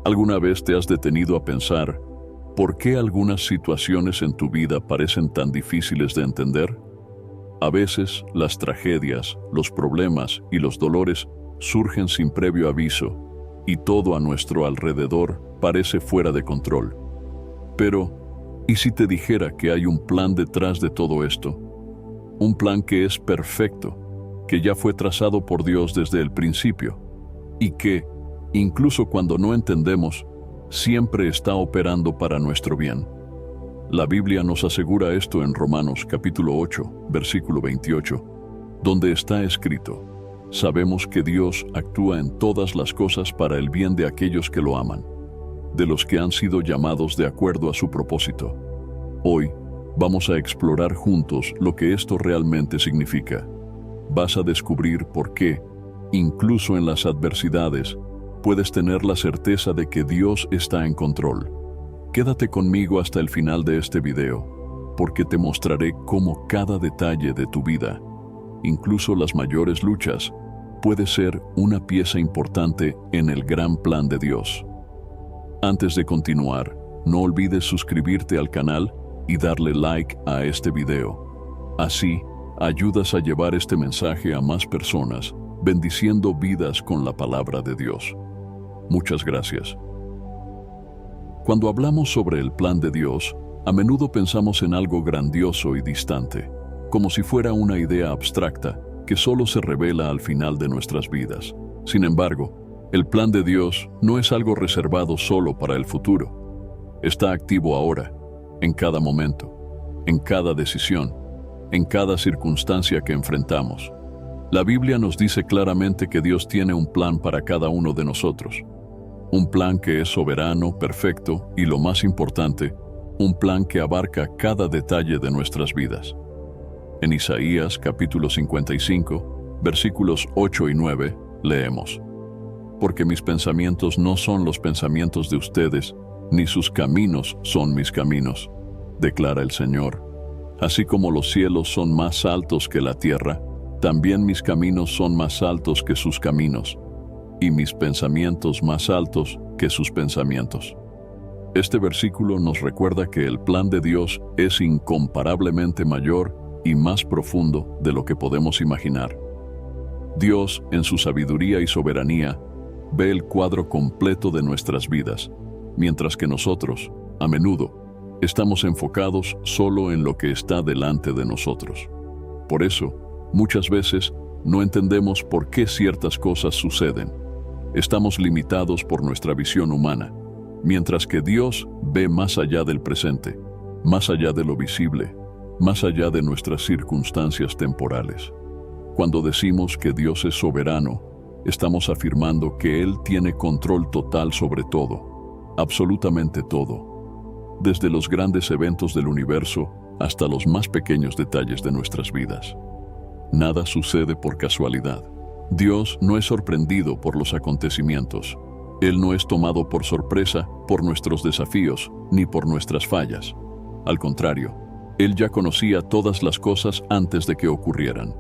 ¿Alguna vez te has detenido a pensar por qué algunas situaciones en tu vida parecen tan difíciles de entender? A veces, las tragedias, los problemas y los dolores surgen sin previo aviso, y todo a nuestro alrededor parece fuera de control. Pero, ¿y si te dijera que hay un plan detrás de todo esto? Un plan que es perfecto, que ya fue trazado por Dios desde el principio, y que, incluso cuando no entendemos, siempre está operando para nuestro bien. La Biblia nos asegura esto en Romanos capítulo 8, versículo 28, donde está escrito: sabemos que Dios actúa en todas las cosas para el bien de aquellos que lo aman, de los que han sido llamados de acuerdo a su propósito. Hoy vamos a explorar juntos lo que esto realmente significa. Vas a descubrir por qué, incluso en las adversidades, puedes tener la certeza de que Dios está en control. Quédate conmigo hasta el final de este video, porque te mostraré cómo cada detalle de tu vida, incluso las mayores luchas, puede ser una pieza importante en el gran plan de Dios. Antes de continuar, no olvides suscribirte al canal y darle like a este video. Así, ayudas a llevar este mensaje a más personas, bendiciendo vidas con la palabra de Dios. Muchas gracias. Cuando hablamos sobre el plan de Dios, a menudo pensamos en algo grandioso y distante, como si fuera una idea abstracta que solo se revela al final de nuestras vidas. Sin embargo, el plan de Dios no es algo reservado solo para el futuro. Está activo ahora, en cada momento, en cada decisión, en cada circunstancia que enfrentamos. La Biblia nos dice claramente que Dios tiene un plan para cada uno de nosotros. Un plan que es soberano, perfecto y, lo más importante, un plan que abarca cada detalle de nuestras vidas. En Isaías capítulo 55, versículos 8 y 9, leemos: porque mis pensamientos no son los pensamientos de ustedes, ni sus caminos son mis caminos, declara el Señor. Así como los cielos son más altos que la tierra, también mis caminos son más altos que sus caminos, y mis pensamientos más altos que sus pensamientos. Este versículo nos recuerda que el plan de Dios es incomparablemente mayor y más profundo de lo que podemos imaginar. Dios, en su sabiduría y soberanía, ve el cuadro completo de nuestras vidas, mientras que nosotros, a menudo, estamos enfocados solo en lo que está delante de nosotros. Por eso, muchas veces no entendemos por qué ciertas cosas suceden. Estamos limitados por nuestra visión humana, mientras que Dios ve más allá del presente, más allá de lo visible, más allá de nuestras circunstancias temporales. Cuando decimos que Dios es soberano, estamos afirmando que Él tiene control total sobre todo, absolutamente todo, desde los grandes eventos del universo hasta los más pequeños detalles de nuestras vidas. Nada sucede por casualidad. Dios no es sorprendido por los acontecimientos. Él no es tomado por sorpresa por nuestros desafíos ni por nuestras fallas. Al contrario, Él ya conocía todas las cosas antes de que ocurrieran.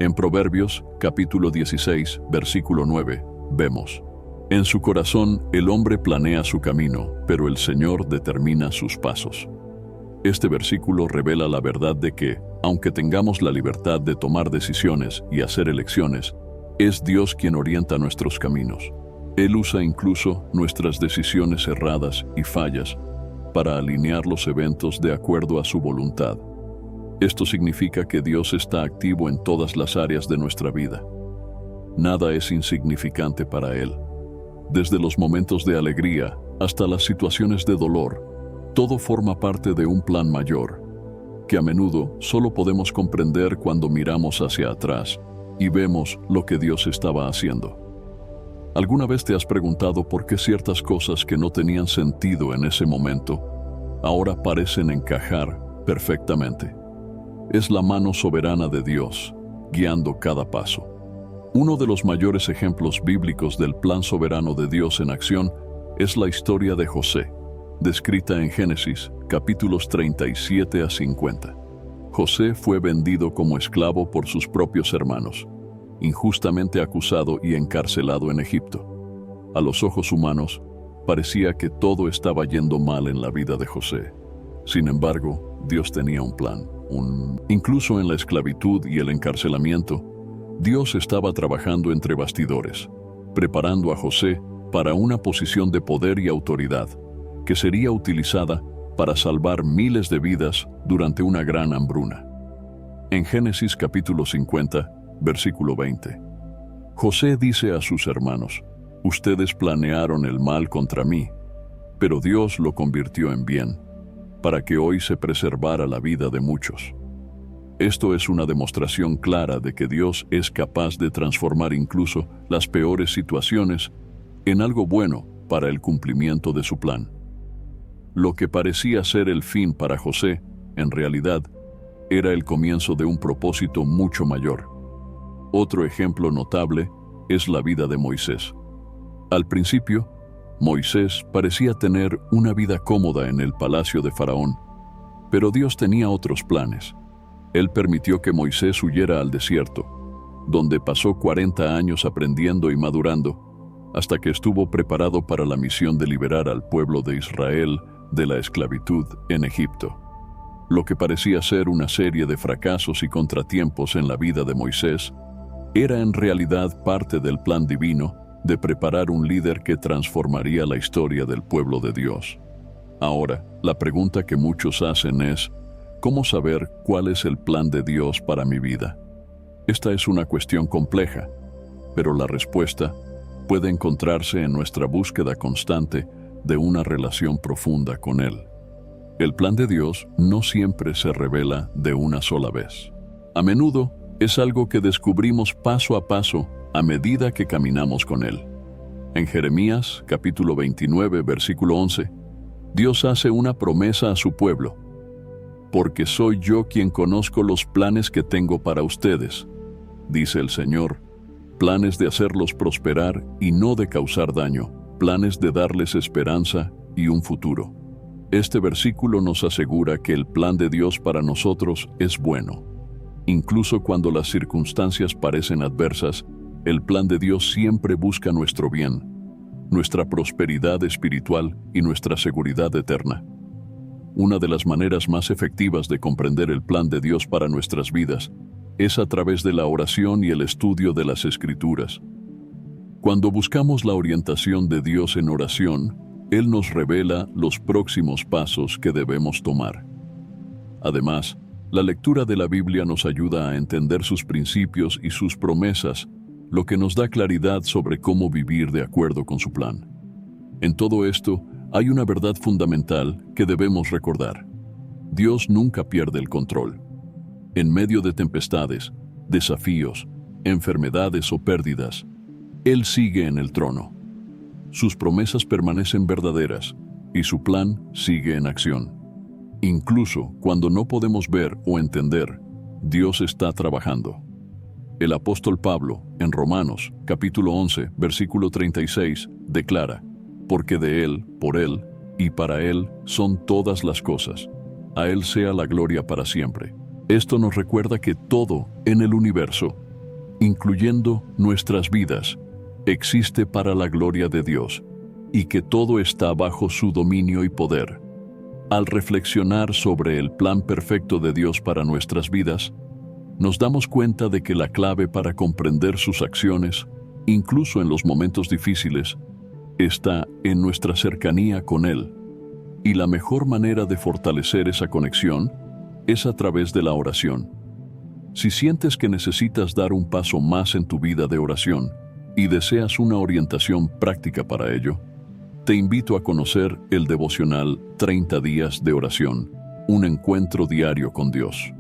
En Proverbios, capítulo 16, versículo 9, vemos: en su corazón el hombre planea su camino, pero el Señor determina sus pasos. Este versículo revela la verdad de que, aunque tengamos la libertad de tomar decisiones y hacer elecciones, es Dios quien orienta nuestros caminos. Él usa incluso nuestras decisiones erradas y fallas para alinear los eventos de acuerdo a su voluntad. Esto significa que Dios está activo en todas las áreas de nuestra vida. Nada es insignificante para Él. Desde los momentos de alegría hasta las situaciones de dolor, todo forma parte de un plan mayor, que a menudo solo podemos comprender cuando miramos hacia atrás y vemos lo que Dios estaba haciendo. ¿Alguna vez te has preguntado por qué ciertas cosas que no tenían sentido en ese momento ahora parecen encajar perfectamente? Es la mano soberana de Dios, guiando cada paso. Uno de los mayores ejemplos bíblicos del plan soberano de Dios en acción es la historia de José, descrita en Génesis, capítulos 37 a 50. José fue vendido como esclavo por sus propios hermanos, injustamente acusado y encarcelado en Egipto. A los ojos humanos, parecía que todo estaba yendo mal en la vida de José. Sin embargo, Dios tenía un plan. Incluso en la esclavitud y el encarcelamiento, Dios estaba trabajando entre bastidores, preparando a José para una posición de poder y autoridad que sería utilizada para salvar miles de vidas durante una gran hambruna. En Génesis capítulo 50, versículo 20, José dice a sus hermanos: «Ustedes planearon el mal contra mí, pero Dios lo convirtió en bien, para que hoy se preservara la vida de muchos». Esto es una demostración clara de que Dios es capaz de transformar incluso las peores situaciones en algo bueno para el cumplimiento de su plan. Lo que parecía ser el fin para José, en realidad, era el comienzo de un propósito mucho mayor. Otro ejemplo notable es la vida de Moisés. Al principio, Moisés parecía tener una vida cómoda en el palacio de Faraón, pero Dios tenía otros planes. Él permitió que Moisés huyera al desierto, donde pasó 40 años aprendiendo y madurando, hasta que estuvo preparado para la misión de liberar al pueblo de Israel de la esclavitud en Egipto. Lo que parecía ser una serie de fracasos y contratiempos en la vida de Moisés, era en realidad parte del plan divino de preparar un líder que transformaría la historia del pueblo de Dios. Ahora, la pregunta que muchos hacen es: ¿cómo saber cuál es el plan de Dios para mi vida? Esta es una cuestión compleja, pero la respuesta puede encontrarse en nuestra búsqueda constante de una relación profunda con Él. El plan de Dios no siempre se revela de una sola vez. A menudo es algo que descubrimos paso a paso a medida que caminamos con Él. En Jeremías, capítulo 29, versículo 11, Dios hace una promesa a su pueblo: «Porque soy yo quien conozco los planes que tengo para ustedes», dice el Señor, «planes de hacerlos prosperar y no de causar daño, planes de darles esperanza y un futuro». Este versículo nos asegura que el plan de Dios para nosotros es bueno. Incluso cuando las circunstancias parecen adversas, el plan de Dios siempre busca nuestro bien, nuestra prosperidad espiritual y nuestra seguridad eterna. Una de las maneras más efectivas de comprender el plan de Dios para nuestras vidas es a través de la oración y el estudio de las Escrituras. Cuando buscamos la orientación de Dios en oración, Él nos revela los próximos pasos que debemos tomar. Además, la lectura de la Biblia nos ayuda a entender sus principios y sus promesas, lo que nos da claridad sobre cómo vivir de acuerdo con su plan. En todo esto, hay una verdad fundamental que debemos recordar: Dios nunca pierde el control. En medio de tempestades, desafíos, enfermedades o pérdidas, Él sigue en el trono. Sus promesas permanecen verdaderas y su plan sigue en acción. Incluso cuando no podemos ver o entender, Dios está trabajando. El apóstol Pablo, en Romanos, capítulo 11, versículo 36, declara: «Porque de Él, por Él y para Él son todas las cosas. A Él sea la gloria para siempre». Esto nos recuerda que todo en el universo, incluyendo nuestras vidas, existe para la gloria de Dios y que todo está bajo su dominio y poder. Al reflexionar sobre el plan perfecto de Dios para nuestras vidas, nos damos cuenta de que la clave para comprender sus acciones, incluso en los momentos difíciles, está en nuestra cercanía con Él. Y la mejor manera de fortalecer esa conexión es a través de la oración. Si sientes que necesitas dar un paso más en tu vida de oración y deseas una orientación práctica para ello, te invito a conocer el devocional 30 días de oración, un encuentro diario con Dios.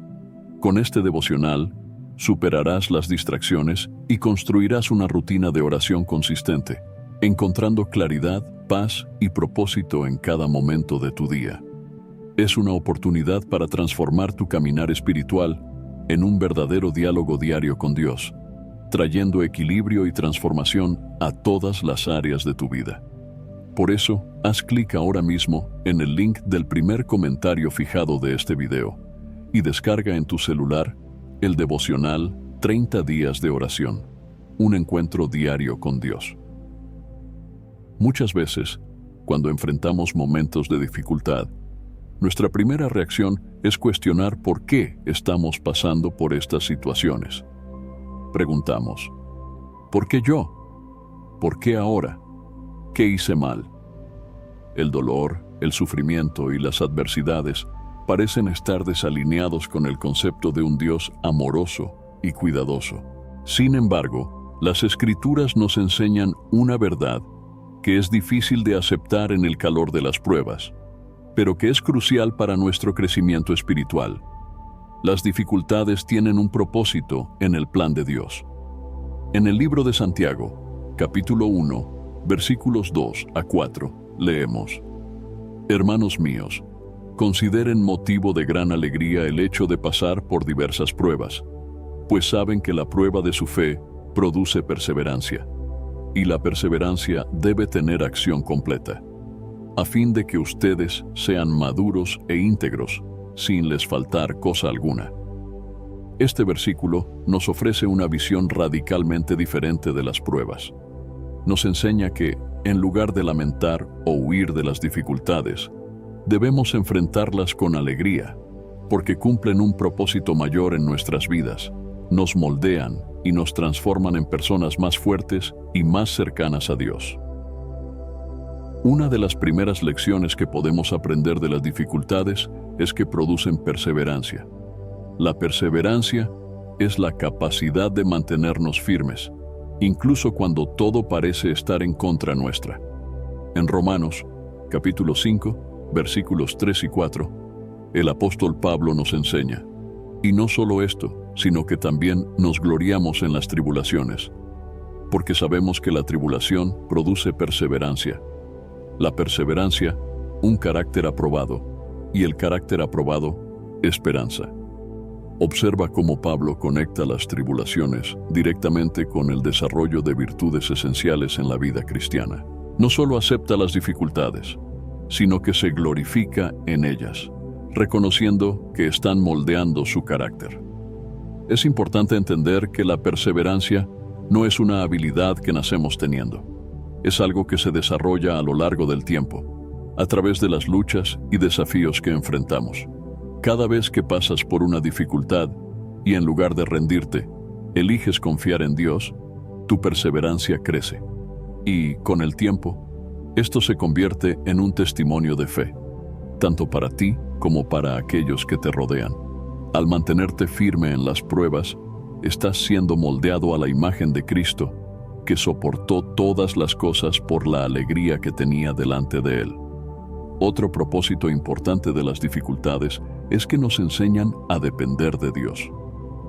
Con este devocional, superarás las distracciones y construirás una rutina de oración consistente, encontrando claridad, paz y propósito en cada momento de tu día. Es una oportunidad para transformar tu caminar espiritual en un verdadero diálogo diario con Dios, trayendo equilibrio y transformación a todas las áreas de tu vida. Por eso, haz clic ahora mismo en el link del primer comentario fijado de este video y descarga en tu celular el devocional 30 días de oración, un encuentro diario con Dios. Muchas veces, cuando enfrentamos momentos de dificultad, nuestra primera reacción es cuestionar por qué estamos pasando por estas situaciones. Preguntamos, ¿por qué yo? ¿Por qué ahora? ¿Qué hice mal? El dolor, el sufrimiento y las adversidades parecen estar desalineados con el concepto de un Dios amoroso y cuidadoso. Sin embargo, las Escrituras nos enseñan una verdad que es difícil de aceptar en el calor de las pruebas, pero que es crucial para nuestro crecimiento espiritual. Las dificultades tienen un propósito en el plan de Dios. En el libro de Santiago, capítulo 1, versículos 2 a 4, leemos: Hermanos míos, consideren motivo de gran alegría el hecho de pasar por diversas pruebas, pues saben que la prueba de su fe produce perseverancia, y la perseverancia debe tener acción completa, a fin de que ustedes sean maduros e íntegros, sin les faltar cosa alguna. Este versículo nos ofrece una visión radicalmente diferente de las pruebas. Nos enseña que, en lugar de lamentar o huir de las dificultades, debemos enfrentarlas con alegría, porque cumplen un propósito mayor en nuestras vidas, nos moldean y nos transforman en personas más fuertes y más cercanas a Dios. Una de las primeras lecciones que podemos aprender de las dificultades es que producen perseverancia. La perseverancia es la capacidad de mantenernos firmes, incluso cuando todo parece estar en contra nuestra. En Romanos, capítulo 5, versículos 3 y 4, el apóstol Pablo nos enseña: y no solo esto, sino que también nos gloriamos en las tribulaciones, porque sabemos que la tribulación produce perseverancia. La perseverancia, un carácter aprobado, y el carácter aprobado, esperanza. Observa cómo Pablo conecta las tribulaciones directamente con el desarrollo de virtudes esenciales en la vida cristiana. No solo acepta las dificultades, sino que se glorifica en ellas, reconociendo que están moldeando su carácter. Es importante entender que la perseverancia no es una habilidad que nacemos teniendo. Es algo que se desarrolla a lo largo del tiempo, a través de las luchas y desafíos que enfrentamos. Cada vez que pasas por una dificultad y en lugar de rendirte, eliges confiar en Dios, tu perseverancia crece. Y, con el tiempo, esto se convierte en un testimonio de fe, tanto para ti como para aquellos que te rodean. Al mantenerte firme en las pruebas, estás siendo moldeado a la imagen de Cristo, que soportó todas las cosas por la alegría que tenía delante de Él. Otro propósito importante de las dificultades es que nos enseñan a depender de Dios.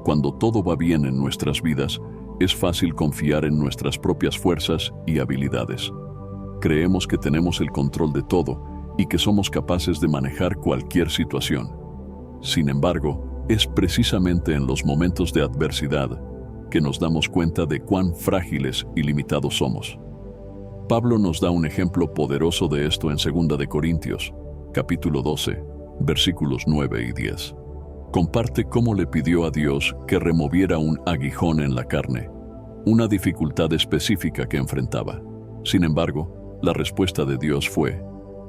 Cuando todo va bien en nuestras vidas, es fácil confiar en nuestras propias fuerzas y habilidades. Creemos que tenemos el control de todo y que somos capaces de manejar cualquier situación. Sin embargo, es precisamente en los momentos de adversidad que nos damos cuenta de cuán frágiles y limitados somos. Pablo nos da un ejemplo poderoso de esto en 2 de Corintios, capítulo 12, versículos 9 y 10. Comparte cómo le pidió a Dios que removiera un aguijón en la carne, una dificultad específica que enfrentaba. Sin embargo, la respuesta de Dios fue: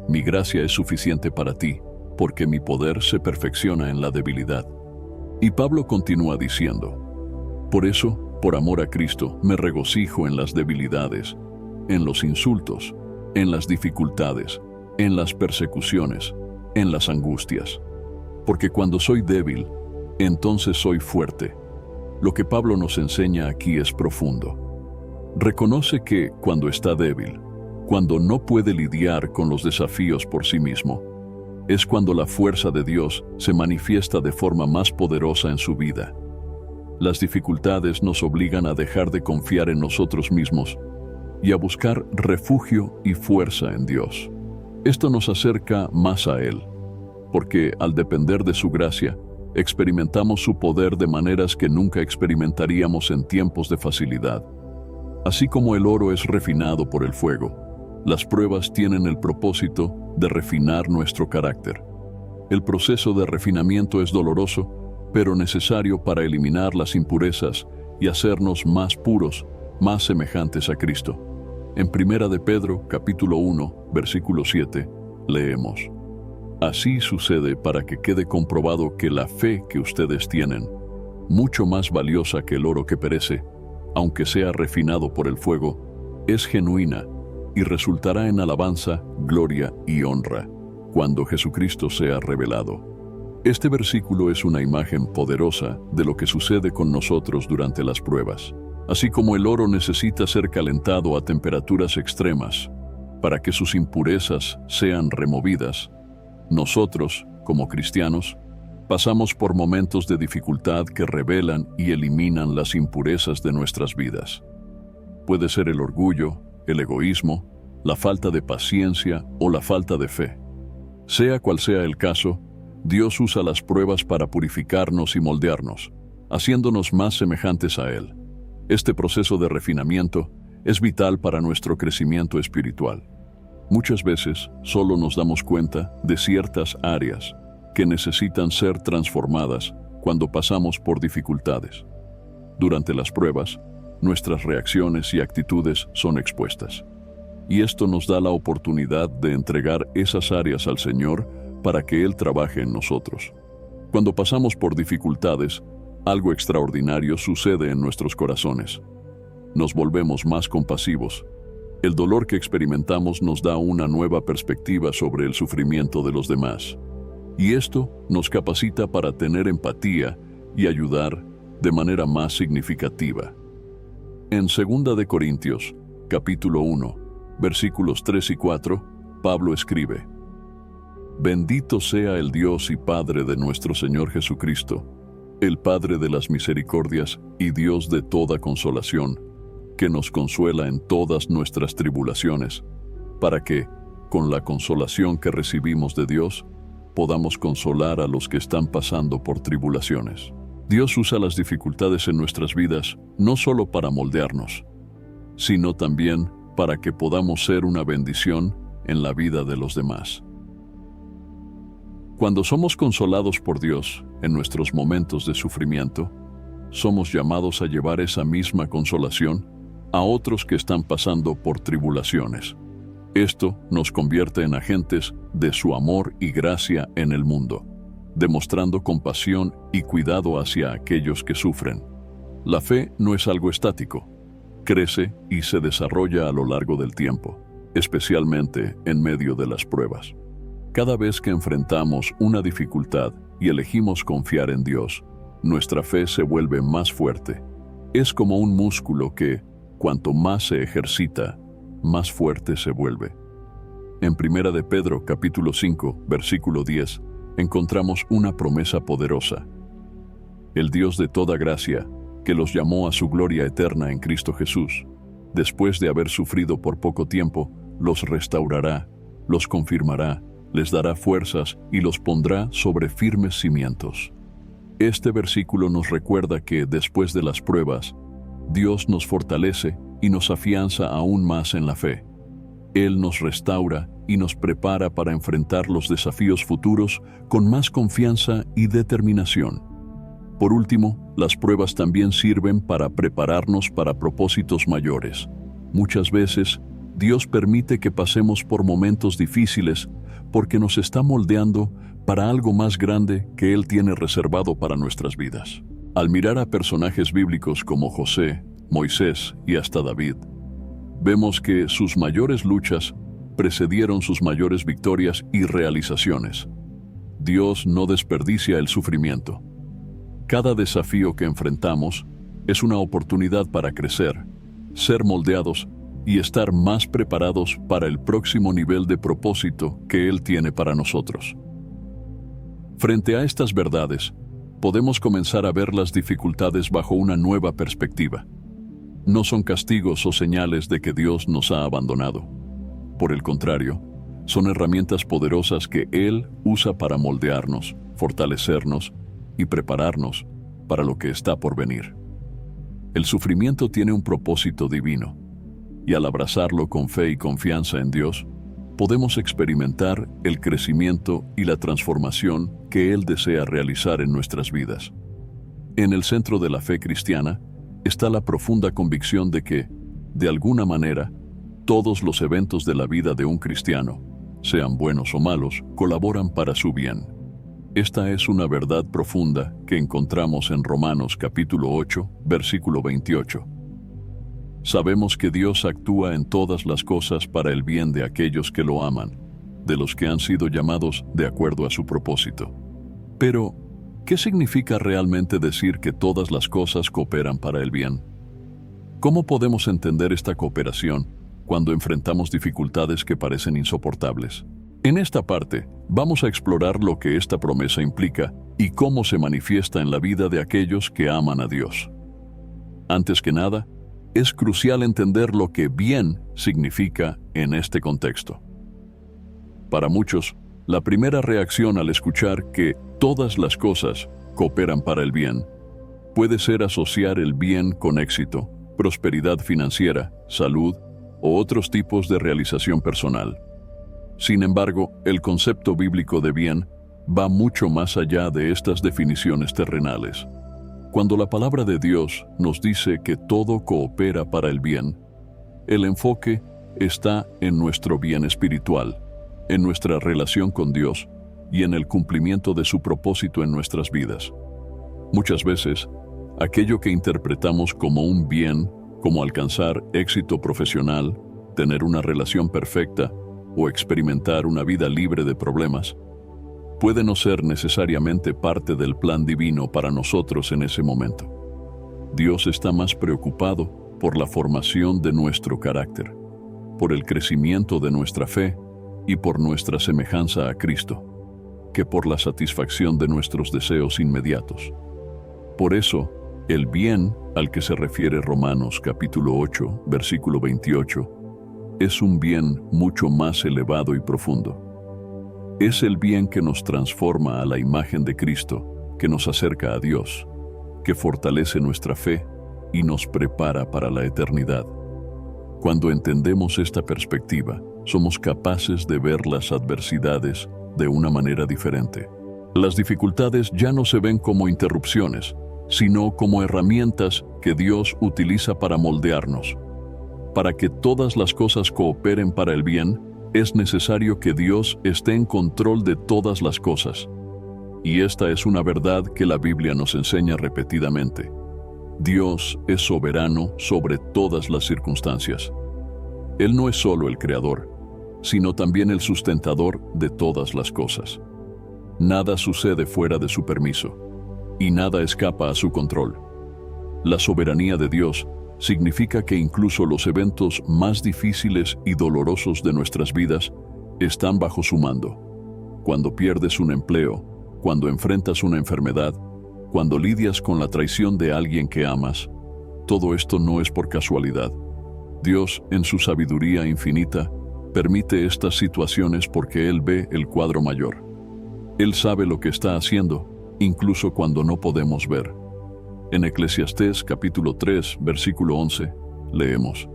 mi gracia es suficiente para ti, porque mi poder se perfecciona en la debilidad. Y Pablo continúa diciendo: por eso, por amor a Cristo, me regocijo en las debilidades, en los insultos, en las dificultades, en las persecuciones, en las angustias. Porque cuando soy débil, entonces soy fuerte. Lo que Pablo nos enseña aquí es profundo. Reconoce que cuando está débil, cuando no puede lidiar con los desafíos por sí mismo, es cuando la fuerza de Dios se manifiesta de forma más poderosa en su vida. Las dificultades nos obligan a dejar de confiar en nosotros mismos y a buscar refugio y fuerza en Dios. Esto nos acerca más a Él, porque al depender de su gracia, experimentamos su poder de maneras que nunca experimentaríamos en tiempos de facilidad. Así como el oro es refinado por el fuego, las pruebas tienen el propósito de refinar nuestro carácter. El proceso de refinamiento es doloroso, pero necesario para eliminar las impurezas y hacernos más puros, más semejantes a Cristo. En Primera de Pedro, capítulo 1, versículo 7, leemos: Así sucede para que quede comprobado que la fe que ustedes tienen, mucho más valiosa que el oro que perece, aunque sea refinado por el fuego, es genuina y resultará en alabanza, gloria y honra, cuando Jesucristo sea revelado. Este versículo es una imagen poderosa de lo que sucede con nosotros durante las pruebas. Así como el oro necesita ser calentado a temperaturas extremas para que sus impurezas sean removidas, nosotros, como cristianos, pasamos por momentos de dificultad que revelan y eliminan las impurezas de nuestras vidas. Puede ser el orgullo, el egoísmo, la falta de paciencia o la falta de fe. Sea cual sea el caso, Dios usa las pruebas para purificarnos y moldearnos, haciéndonos más semejantes a Él. Este proceso de refinamiento es vital para nuestro crecimiento espiritual. Muchas veces solo nos damos cuenta de ciertas áreas que necesitan ser transformadas cuando pasamos por dificultades. Durante las pruebas, nuestras reacciones y actitudes son expuestas. Y esto nos da la oportunidad de entregar esas áreas al Señor para que Él trabaje en nosotros. Cuando pasamos por dificultades, algo extraordinario sucede en nuestros corazones. Nos volvemos más compasivos. El dolor que experimentamos nos da una nueva perspectiva sobre el sufrimiento de los demás. Y esto nos capacita para tener empatía y ayudar de manera más significativa. En 2 de Corintios, capítulo 1, versículos 3 y 4, Pablo escribe: Bendito sea el Dios y Padre de nuestro Señor Jesucristo, el Padre de las misericordias y Dios de toda consolación, que nos consuela en todas nuestras tribulaciones, para que, con la consolación que recibimos de Dios, podamos consolar a los que están pasando por tribulaciones. Dios usa las dificultades en nuestras vidas no solo para moldearnos, sino también para que podamos ser una bendición en la vida de los demás. Cuando somos consolados por Dios en nuestros momentos de sufrimiento, somos llamados a llevar esa misma consolación a otros que están pasando por tribulaciones. Esto nos convierte en agentes de su amor y gracia en el mundo, demostrando compasión y cuidado hacia aquellos que sufren. La fe no es algo estático, crece y se desarrolla a lo largo del tiempo, especialmente en medio de las pruebas. Cada vez que enfrentamos una dificultad y elegimos confiar en Dios, nuestra fe se vuelve más fuerte. Es como un músculo que, cuanto más se ejercita, más fuerte se vuelve. En 1 de Pedro, capítulo 5, versículo 10, encontramos una promesa poderosa. El Dios de toda gracia, que los llamó a su gloria eterna en Cristo Jesús, después de haber sufrido por poco tiempo, los restaurará, los confirmará, les dará fuerzas y los pondrá sobre firmes cimientos. Este versículo nos recuerda que, después de las pruebas, Dios nos fortalece y nos afianza aún más en la fe. Él nos restaura y nos prepara para enfrentar los desafíos futuros con más confianza y determinación. Por último, las pruebas también sirven para prepararnos para propósitos mayores. Muchas veces, Dios permite que pasemos por momentos difíciles porque nos está moldeando para algo más grande que Él tiene reservado para nuestras vidas. Al mirar a personajes bíblicos como José, Moisés y hasta David, vemos que sus mayores luchas precedieron sus mayores victorias y realizaciones. Dios no desperdicia el sufrimiento. Cada desafío que enfrentamos es una oportunidad para crecer, ser moldeados y estar más preparados para el próximo nivel de propósito que Él tiene para nosotros. Frente a estas verdades, podemos comenzar a ver las dificultades bajo una nueva perspectiva. No son castigos o señales de que Dios nos ha abandonado. Por el contrario, son herramientas poderosas que Él usa para moldearnos, fortalecernos y prepararnos para lo que está por venir. El sufrimiento tiene un propósito divino, y al abrazarlo con fe y confianza en Dios, podemos experimentar el crecimiento y la transformación que Él desea realizar en nuestras vidas. En el centro de la fe cristiana está la profunda convicción de que, de alguna manera, todos los eventos de la vida de un cristiano, sean buenos o malos, colaboran para su bien. Esta es una verdad profunda que encontramos en Romanos capítulo 8, versículo 28. Sabemos que Dios actúa en todas las cosas para el bien de aquellos que lo aman, de los que han sido llamados de acuerdo a su propósito. Pero, ¿qué significa realmente decir que todas las cosas cooperan para el bien? ¿Cómo podemos entender esta cooperación cuando enfrentamos dificultades que parecen insoportables? En esta parte, vamos a explorar lo que esta promesa implica y cómo se manifiesta en la vida de aquellos que aman a Dios. Antes que nada, es crucial entender lo que bien significa en este contexto. Para muchos, la primera reacción al escuchar que todas las cosas cooperan para el bien puede ser asociar el bien con éxito, prosperidad financiera, salud o otros tipos de realización personal. Sin embargo, el concepto bíblico de bien va mucho más allá de estas definiciones terrenales. Cuando la palabra de Dios nos dice que todo coopera para el bien, el enfoque está en nuestro bien espiritual, en nuestra relación con Dios y en el cumplimiento de su propósito en nuestras vidas. Muchas veces, aquello que interpretamos como un bien, como alcanzar éxito profesional, tener una relación perfecta o experimentar una vida libre de problemas, puede no ser necesariamente parte del plan divino para nosotros en ese momento. Dios está más preocupado por la formación de nuestro carácter, por el crecimiento de nuestra fe y por nuestra semejanza a Cristo, que por la satisfacción de nuestros deseos inmediatos. Por eso, el bien al que se refiere Romanos capítulo 8, versículo 28, es un bien mucho más elevado y profundo. Es el bien que nos transforma a la imagen de Cristo, que nos acerca a Dios, que fortalece nuestra fe y nos prepara para la eternidad. Cuando entendemos esta perspectiva, somos capaces de ver las adversidades de una manera diferente. Las dificultades ya no se ven como interrupciones, sino como herramientas que Dios utiliza para moldearnos. Para que todas las cosas cooperen para el bien, es necesario que Dios esté en control de todas las cosas. Y esta es una verdad que la Biblia nos enseña repetidamente. Dios es soberano sobre todas las circunstancias. Él no es solo el creador, sino también el sustentador de todas las cosas. Nada sucede fuera de su permiso, y nada escapa a su control. La soberanía de Dios significa que incluso los eventos más difíciles y dolorosos de nuestras vidas están bajo su mando. Cuando pierdes un empleo, cuando enfrentas una enfermedad, cuando lidias con la traición de alguien que amas, todo esto no es por casualidad. Dios, en su sabiduría infinita, permite estas situaciones porque Él ve el cuadro mayor. Él sabe lo que está haciendo, incluso cuando no podemos ver. En Eclesiastés capítulo 3, versículo 11, leemos: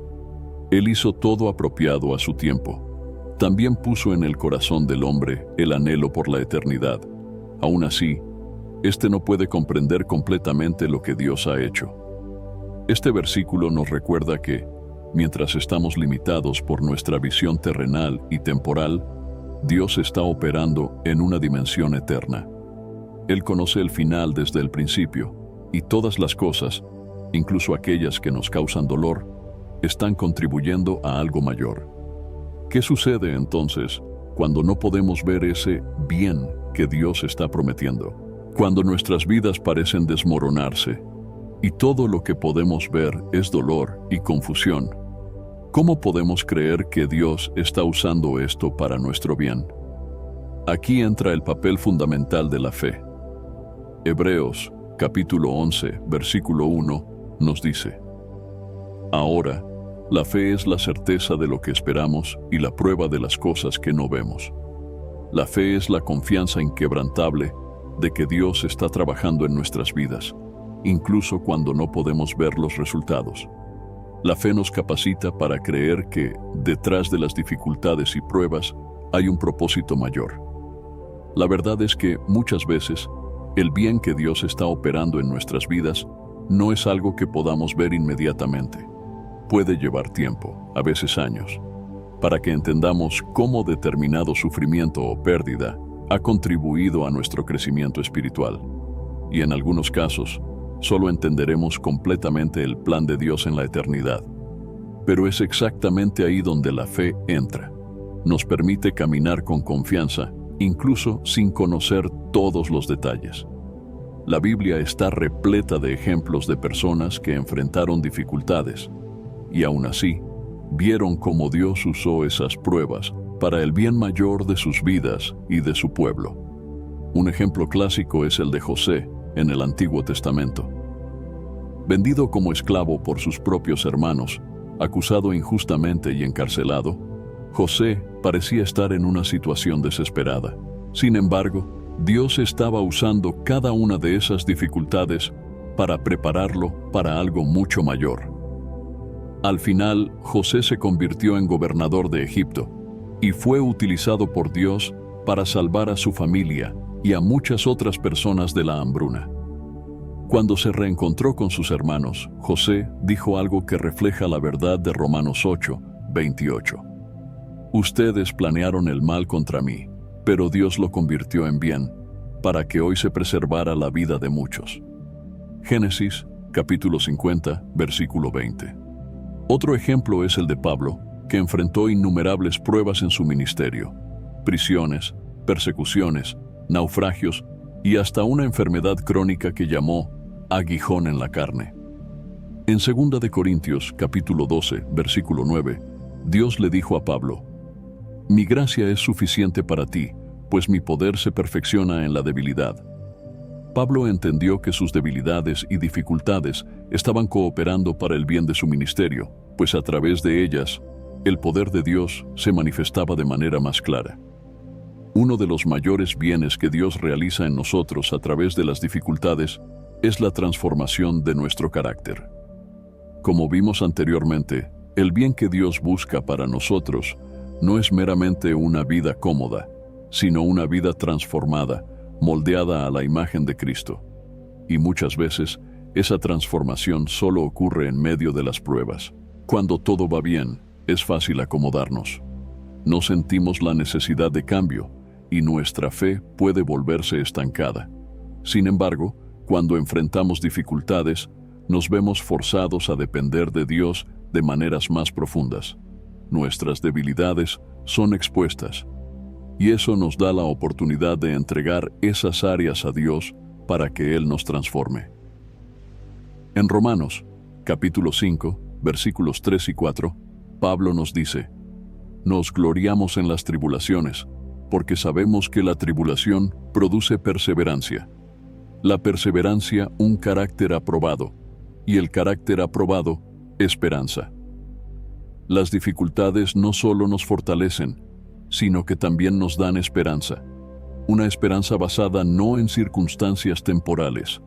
Él hizo todo apropiado a su tiempo. También puso en el corazón del hombre el anhelo por la eternidad. Aún así, éste no puede comprender completamente lo que Dios ha hecho. Este versículo nos recuerda que, mientras estamos limitados por nuestra visión terrenal y temporal, Dios está operando en una dimensión eterna. Él conoce el final desde el principio, y todas las cosas, incluso aquellas que nos causan dolor, están contribuyendo a algo mayor. ¿Qué sucede entonces cuando no podemos ver ese bien que Dios está prometiendo? Cuando nuestras vidas parecen desmoronarse y todo lo que podemos ver es dolor y confusión, ¿cómo podemos creer que Dios está usando esto para nuestro bien? Aquí entra el papel fundamental de la fe. Hebreos capítulo 11, versículo 1, nos dice: Ahora, la fe es la certeza de lo que esperamos y la prueba de las cosas que no vemos. La fe es la confianza inquebrantable de que Dios está trabajando en nuestras vidas, incluso cuando no podemos ver los resultados. La fe nos capacita para creer que, detrás de las dificultades y pruebas, hay un propósito mayor. La verdad es que, muchas veces, el bien que Dios está operando en nuestras vidas no es algo que podamos ver inmediatamente. puede llevar tiempo, a veces años, para que entendamos cómo determinado sufrimiento o pérdida ha contribuido a nuestro crecimiento espiritual. Y en algunos casos, solo entenderemos completamente el plan de Dios en la eternidad. Pero es exactamente ahí donde la fe entra. Nos permite caminar con confianza, incluso sin conocer todos los detalles. La Biblia está repleta de ejemplos de personas que enfrentaron dificultades y aún así vieron cómo Dios usó esas pruebas para el bien mayor de sus vidas y de su pueblo. Un ejemplo clásico es el de José en el Antiguo Testamento. Vendido como esclavo por sus propios hermanos, acusado injustamente y encarcelado, José parecía estar en una situación desesperada. Sin embargo, Dios estaba usando cada una de esas dificultades para prepararlo para algo mucho mayor. Al final, José se convirtió en gobernador de Egipto y fue utilizado por Dios para salvar a su familia y a muchas otras personas de la hambruna. Cuando se reencontró con sus hermanos, José dijo algo que refleja la verdad de Romanos 8:28. Ustedes planearon el mal contra mí, pero Dios lo convirtió en bien, para que hoy se preservara la vida de muchos. Génesis, capítulo 50, versículo 20. Otro ejemplo es el de Pablo, que enfrentó innumerables pruebas en su ministerio, prisiones, persecuciones, naufragios y hasta una enfermedad crónica que llamó aguijón en la carne. En 2 de Corintios, capítulo 12, versículo 9, Dios le dijo a Pablo: Mi gracia es suficiente para ti, pues mi poder se perfecciona en la debilidad. Pablo entendió que sus debilidades y dificultades estaban cooperando para el bien de su ministerio, pues a través de ellas, el poder de Dios se manifestaba de manera más clara. Uno de los mayores bienes que Dios realiza en nosotros a través de las dificultades es la transformación de nuestro carácter. Como vimos anteriormente, el bien que Dios busca para nosotros no es meramente una vida cómoda, sino una vida transformada, moldeada a la imagen de Cristo. Y muchas veces, esa transformación solo ocurre en medio de las pruebas. Cuando todo va bien, es fácil acomodarnos. No sentimos la necesidad de cambio, y nuestra fe puede volverse estancada. Sin embargo, cuando enfrentamos dificultades, nos vemos forzados a depender de Dios de maneras más profundas. Nuestras debilidades son expuestas, y eso nos da la oportunidad de entregar esas áreas a Dios para que Él nos transforme. En Romanos, capítulo 5, versículos 3 y 4, Pablo nos dice: Nos gloriamos en las tribulaciones, porque sabemos que la tribulación produce perseverancia. La perseverancia, un carácter aprobado, y el carácter aprobado, esperanza. Las dificultades no solo nos fortalecen, sino que también nos dan esperanza. Una esperanza basada no en circunstancias temporales,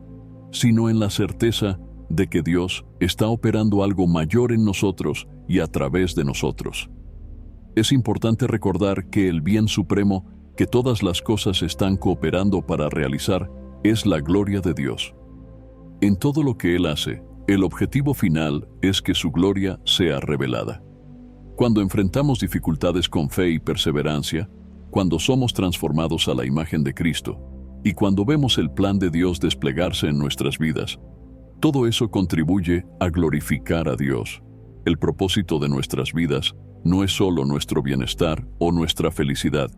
sino en la certeza de que Dios está operando algo mayor en nosotros y a través de nosotros. Es importante recordar que el bien supremo que todas las cosas están cooperando para realizar es la gloria de Dios. En todo lo que Él hace, el objetivo final es que su gloria sea revelada. Cuando enfrentamos dificultades con fe y perseverancia, cuando somos transformados a la imagen de Cristo, y cuando vemos el plan de Dios desplegarse en nuestras vidas, todo eso contribuye a glorificar a Dios. El propósito de nuestras vidas no es solo nuestro bienestar o nuestra felicidad,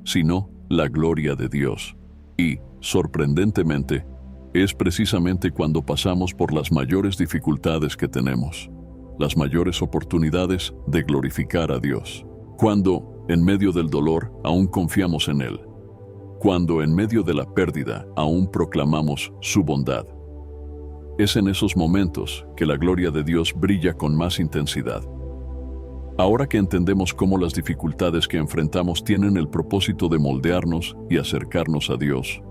sino la gloria de Dios. Y, sorprendentemente, es precisamente cuando pasamos por las mayores dificultades que tenemos, las mayores oportunidades de glorificar a Dios. Cuando, en medio del dolor, aún confiamos en Él. Cuando, en medio de la pérdida, aún proclamamos su bondad. Es en esos momentos que la gloria de Dios brilla con más intensidad. Ahora que entendemos cómo las dificultades que enfrentamos tienen el propósito de moldearnos y acercarnos a Dios,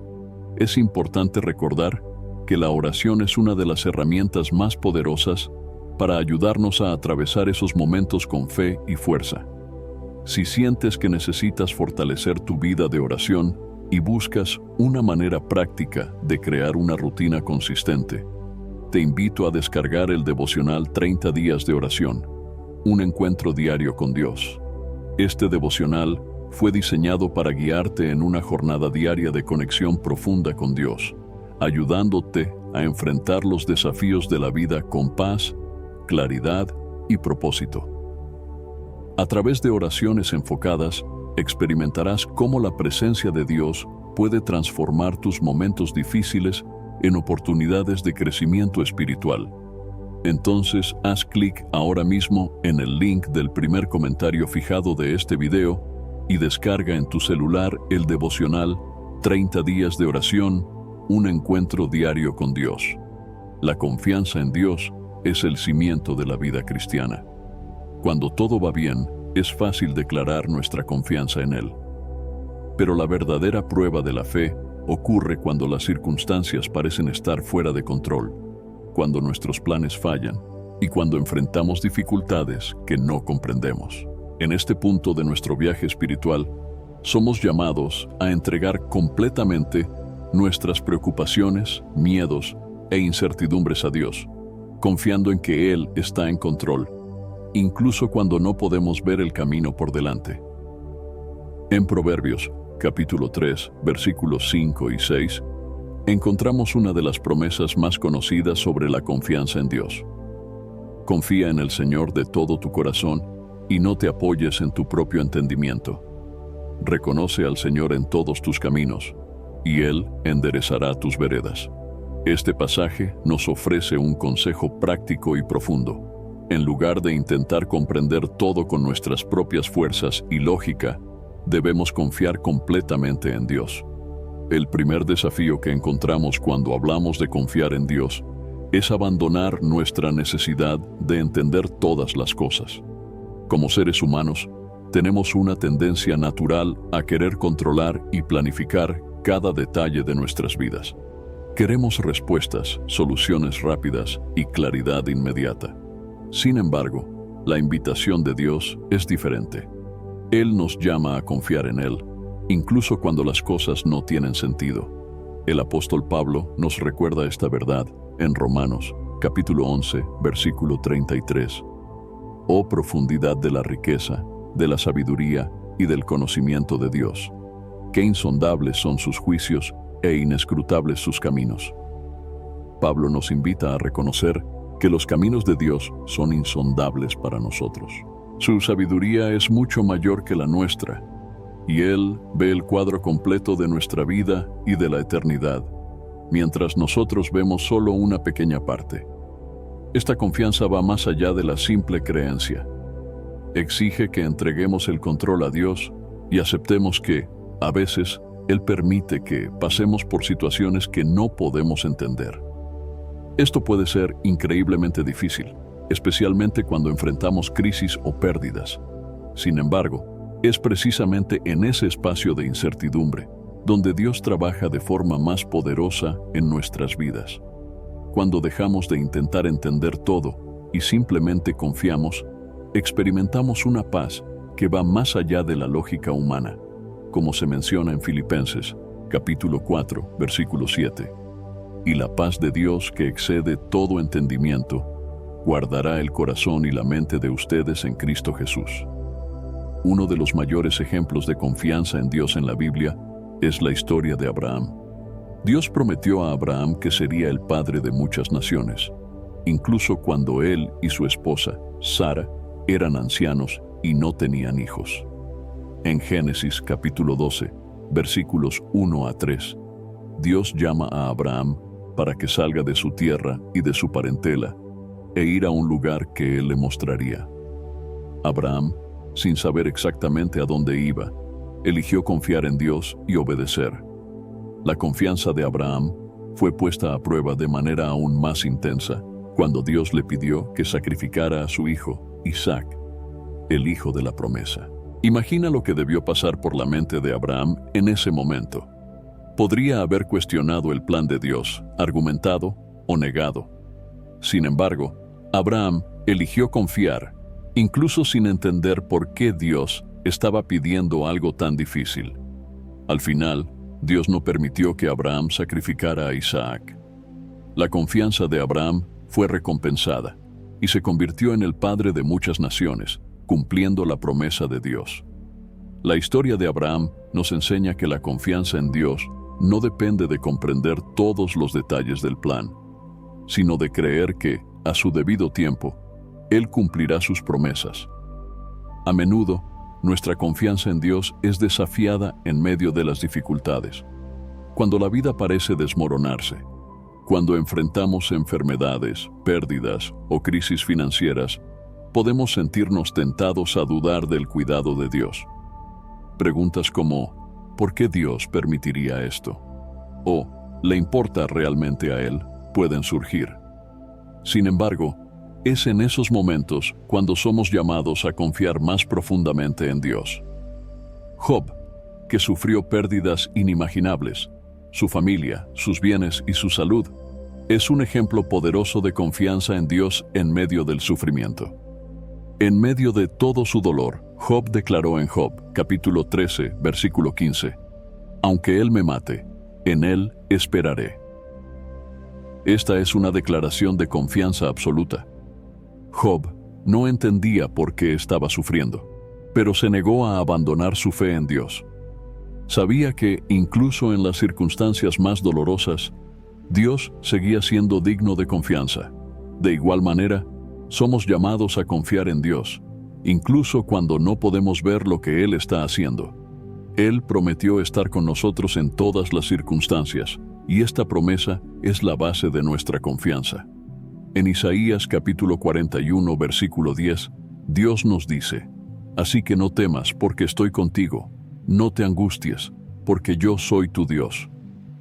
es importante recordar que la oración es una de las herramientas más poderosas para ayudarnos a atravesar esos momentos con fe y fuerza. Si sientes que necesitas fortalecer tu vida de oración y buscas una manera práctica de crear una rutina consistente, te invito a descargar el devocional 30 días de oración, un encuentro diario con Dios. Este devocional fue diseñado para guiarte en una jornada diaria de conexión profunda con Dios, ayudándote a enfrentar los desafíos de la vida con paz, claridad y propósito. A través de oraciones enfocadas, experimentarás cómo la presencia de Dios puede transformar tus momentos difíciles en oportunidades de crecimiento espiritual. Entonces, haz clic ahora mismo en el link del primer comentario fijado de este video y descarga en tu celular el devocional 30 días de oración, un encuentro diario con Dios. La confianza en Dios es el cimiento de la vida cristiana. Cuando todo va bien, es fácil declarar nuestra confianza en Él. Pero la verdadera prueba de la fe ocurre cuando las circunstancias parecen estar fuera de control, cuando nuestros planes fallan y cuando enfrentamos dificultades que no comprendemos. En este punto de nuestro viaje espiritual, somos llamados a entregar completamente nuestras preocupaciones, miedos e incertidumbres a Dios, confiando en que Él está en control, incluso cuando no podemos ver el camino por delante. En Proverbios, capítulo 3, versículos 5 y 6, encontramos una de las promesas más conocidas sobre la confianza en Dios. Confía en el Señor de todo tu corazón y no te apoyes en tu propio entendimiento. Reconoce al Señor en todos tus caminos, y Él enderezará tus veredas. Este pasaje nos ofrece un consejo práctico y profundo. En lugar de intentar comprender todo con nuestras propias fuerzas y lógica, debemos confiar completamente en Dios. El primer desafío que encontramos cuando hablamos de confiar en Dios es abandonar nuestra necesidad de entender todas las cosas. Como seres humanos, tenemos una tendencia natural a querer controlar y planificar cada detalle de nuestras vidas. Queremos respuestas, soluciones rápidas y claridad inmediata. Sin embargo, la invitación de Dios es diferente. Él nos llama a confiar en Él, incluso cuando las cosas no tienen sentido. El apóstol Pablo nos recuerda esta verdad en Romanos, capítulo 11, versículo 33. Oh profundidad de la riqueza, de la sabiduría y del conocimiento de Dios. Qué insondables son sus juicios e inescrutables sus caminos. Pablo nos invita a reconocer que los caminos de Dios son insondables para nosotros. Su sabiduría es mucho mayor que la nuestra, y Él ve el cuadro completo de nuestra vida y de la eternidad, mientras nosotros vemos solo una pequeña parte. Esta confianza va más allá de la simple creencia. Exige que entreguemos el control a Dios y aceptemos que, a veces, Él permite que pasemos por situaciones que no podemos entender. Esto puede ser increíblemente difícil, especialmente cuando enfrentamos crisis o pérdidas. Sin embargo, es precisamente en ese espacio de incertidumbre donde Dios trabaja de forma más poderosa en nuestras vidas. Cuando dejamos de intentar entender todo y simplemente confiamos, experimentamos una paz que va más allá de la lógica humana, como se menciona en Filipenses, capítulo 4, versículo 7. Y la paz de Dios, que excede todo entendimiento, guardará el corazón y la mente de ustedes en Cristo Jesús. Uno de los mayores ejemplos de confianza en Dios en la Biblia es la historia de Abraham. Dios prometió a Abraham que sería el padre de muchas naciones, incluso cuando él y su esposa, Sara, eran ancianos y no tenían hijos. En Génesis capítulo 12, versículos 1 a 3, Dios llama a Abraham para que salga de su tierra y de su parentela e ir a un lugar que Él le mostraría. Abraham, sin saber exactamente a dónde iba, eligió confiar en Dios y obedecer. La confianza de Abraham fue puesta a prueba de manera aún más intensa cuando Dios le pidió que sacrificara a su hijo, Isaac, el hijo de la promesa. Imagina lo que debió pasar por la mente de Abraham en ese momento. Podría haber cuestionado el plan de Dios, argumentado o negado. Sin embargo, Abraham eligió confiar, incluso sin entender por qué Dios estaba pidiendo algo tan difícil. Al final, Dios no permitió que Abraham sacrificara a Isaac. La confianza de Abraham fue recompensada y se convirtió en el padre de muchas naciones, cumpliendo la promesa de Dios. La historia de Abraham nos enseña que la confianza en Dios no depende de comprender todos los detalles del plan, sino de creer que, a su debido tiempo, Él cumplirá sus promesas. A menudo, nuestra confianza en Dios es desafiada en medio de las dificultades. Cuando la vida parece desmoronarse, cuando enfrentamos enfermedades, pérdidas o crisis financieras, podemos sentirnos tentados a dudar del cuidado de Dios. Preguntas como, ¿por qué Dios permitiría esto? O, ¿le importa realmente a Él? Pueden surgir. Sin embargo, es en esos momentos cuando somos llamados a confiar más profundamente en Dios. Job, que sufrió pérdidas inimaginables, su familia, sus bienes y su salud, es un ejemplo poderoso de confianza en Dios en medio del sufrimiento. En medio de todo su dolor, Job declaró en Job, capítulo 13, versículo 15, «Aunque Él me mate, en Él esperaré». Esta es una declaración de confianza absoluta. Job no entendía por qué estaba sufriendo, pero se negó a abandonar su fe en Dios. Sabía que, incluso en las circunstancias más dolorosas, Dios seguía siendo digno de confianza. De igual manera, somos llamados a confiar en Dios, incluso cuando no podemos ver lo que Él está haciendo. Él prometió estar con nosotros en todas las circunstancias, y esta promesa es la base de nuestra confianza. En Isaías capítulo 41, versículo 10, Dios nos dice, «Así que no temas, porque estoy contigo. No te angusties, porque yo soy tu Dios.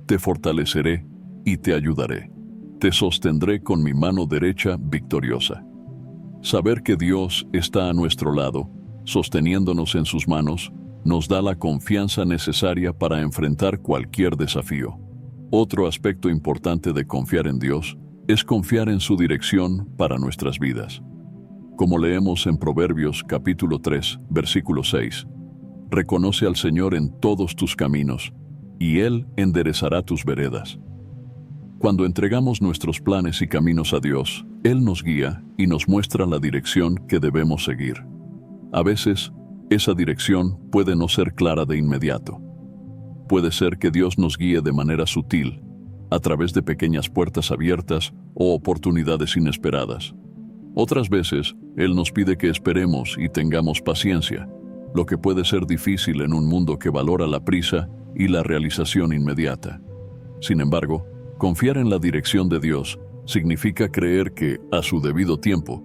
Te fortaleceré y te ayudaré. Te sostendré con mi mano derecha victoriosa». Saber que Dios está a nuestro lado, sosteniéndonos en sus manos, nos da la confianza necesaria para enfrentar cualquier desafío. Otro aspecto importante de confiar en Dios es confiar en su dirección para nuestras vidas. Como leemos en Proverbios capítulo 3, versículo 6, «Reconoce al Señor en todos tus caminos, y Él enderezará tus veredas». Cuando entregamos nuestros planes y caminos a Dios, Él nos guía y nos muestra la dirección que debemos seguir. A veces, esa dirección puede no ser clara de inmediato. Puede ser que Dios nos guíe de manera sutil, a través de pequeñas puertas abiertas o oportunidades inesperadas. Otras veces, Él nos pide que esperemos y tengamos paciencia, lo que puede ser difícil en un mundo que valora la prisa y la realización inmediata. Sin embargo, confiar en la dirección de Dios significa creer que, a su debido tiempo,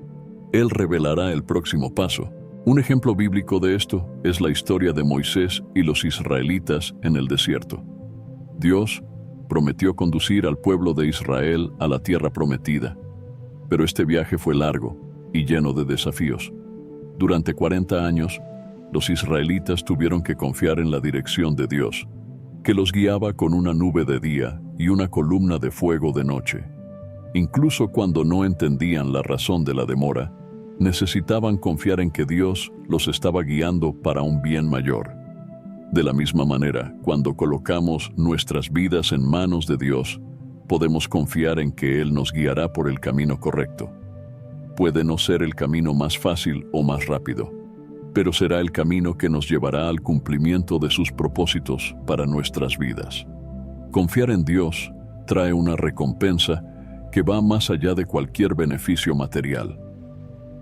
Él revelará el próximo paso. Un ejemplo bíblico de esto es la historia de Moisés y los israelitas en el desierto. Dios prometió conducir al pueblo de Israel a la tierra prometida, pero este viaje fue largo y lleno de desafíos. Durante 40 años, los israelitas tuvieron que confiar en la dirección de Dios, que los guiaba con una nube de día y una columna de fuego de noche. Incluso cuando no entendían la razón de la demora, necesitaban confiar en que Dios los estaba guiando para un bien mayor. De la misma manera, cuando colocamos nuestras vidas en manos de Dios, podemos confiar en que Él nos guiará por el camino correcto. Puede no ser el camino más fácil o más rápido, pero será el camino que nos llevará al cumplimiento de sus propósitos para nuestras vidas. Confiar en Dios trae una recompensa que va más allá de cualquier beneficio material.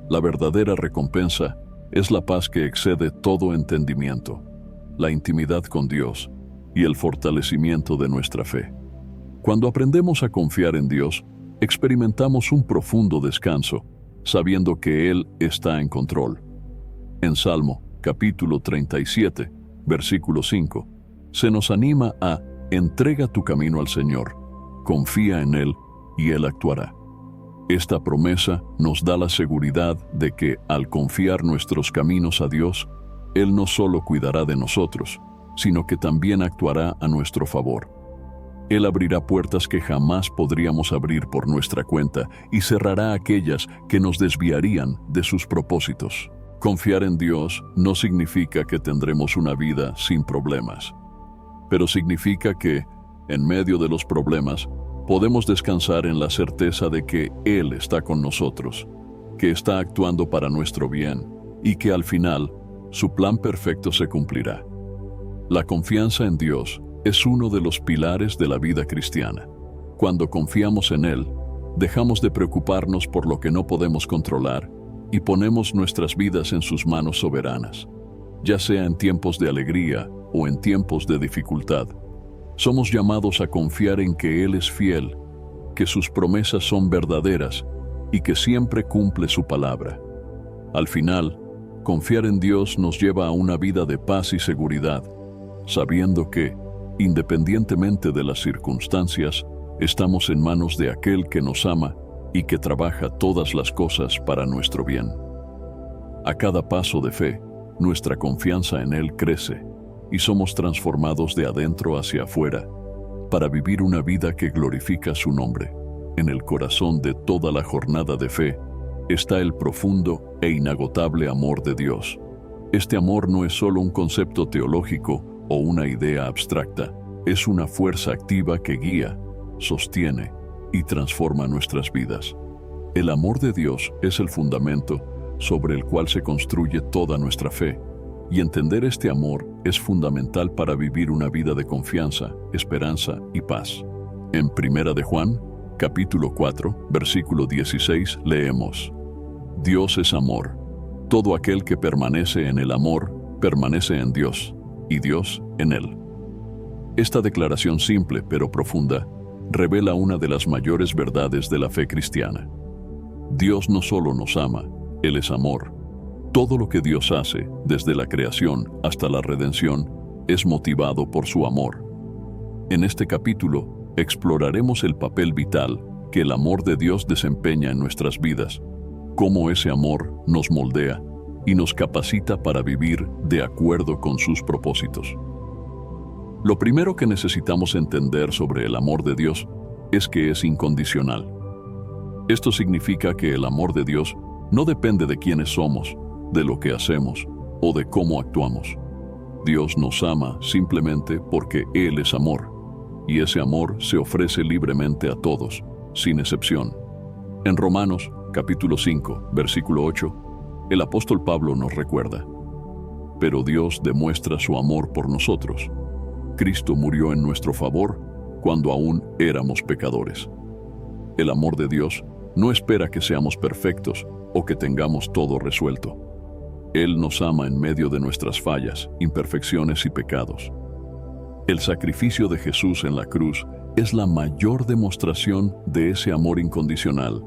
La verdadera recompensa es la paz que excede todo entendimiento, la intimidad con Dios y el fortalecimiento de nuestra fe. Cuando aprendemos a confiar en Dios, experimentamos un profundo descanso, sabiendo que Él está en control. En Salmo, capítulo 37, versículo 5, se nos anima a «Entrega tu camino al Señor, confía en Él y Él actuará». Esta promesa nos da la seguridad de que, al confiar nuestros caminos a Dios, Él no solo cuidará de nosotros, sino que también actuará a nuestro favor. Él abrirá puertas que jamás podríamos abrir por nuestra cuenta y cerrará aquellas que nos desviarían de sus propósitos. Confiar en Dios no significa que tendremos una vida sin problemas, pero significa que, en medio de los problemas, podemos descansar en la certeza de que Él está con nosotros, que está actuando para nuestro bien y que al final su plan perfecto se cumplirá. La confianza en Dios es uno de los pilares de la vida cristiana. Cuando confiamos en Él, dejamos de preocuparnos por lo que no podemos controlar y ponemos nuestras vidas en sus manos soberanas, ya sea en tiempos de alegría o en tiempos de dificultad. Somos llamados a confiar en que Él es fiel, que sus promesas son verdaderas y que siempre cumple su palabra. Al final, confiar en Dios nos lleva a una vida de paz y seguridad, sabiendo que, independientemente de las circunstancias, estamos en manos de aquel que nos ama y que trabaja todas las cosas para nuestro bien. A cada paso de fe, nuestra confianza en Él crece y somos transformados de adentro hacia afuera para vivir una vida que glorifica su nombre. En el corazón de toda la jornada de fe está el profundo e inagotable amor de Dios. Este amor no es solo un concepto teológico o una idea abstracta, es una fuerza activa que guía, sostiene y transforma nuestras vidas. El amor de Dios es el fundamento sobre el cual se construye toda nuestra fe, y entender este amor es fundamental para vivir una vida de confianza, esperanza y paz. En 1 de Juan, capítulo 4, versículo 16, leemos: Dios es amor. Todo aquel que permanece en el amor, permanece en Dios, y Dios en él. Esta declaración simple pero profunda revela una de las mayores verdades de la fe cristiana. Dios no solo nos ama, Él es amor. Todo lo que Dios hace, desde la creación hasta la redención, es motivado por su amor. En este capítulo, exploraremos el papel vital que el amor de Dios desempeña en nuestras vidas, cómo ese amor nos moldea y nos capacita para vivir de acuerdo con sus propósitos. Lo primero que necesitamos entender sobre el amor de Dios es que es incondicional. Esto significa que el amor de Dios no depende de quiénes somos, de lo que hacemos o de cómo actuamos. Dios nos ama simplemente porque Él es amor, y ese amor se ofrece libremente a todos, sin excepción. En Romanos, capítulo 5, versículo 8, el apóstol Pablo nos recuerda: pero Dios demuestra su amor por nosotros. Cristo murió en nuestro favor cuando aún éramos pecadores. El amor de Dios no espera que seamos perfectos o que tengamos todo resuelto. Él nos ama en medio de nuestras fallas, imperfecciones y pecados. El sacrificio de Jesús en la cruz es la mayor demostración de ese amor incondicional.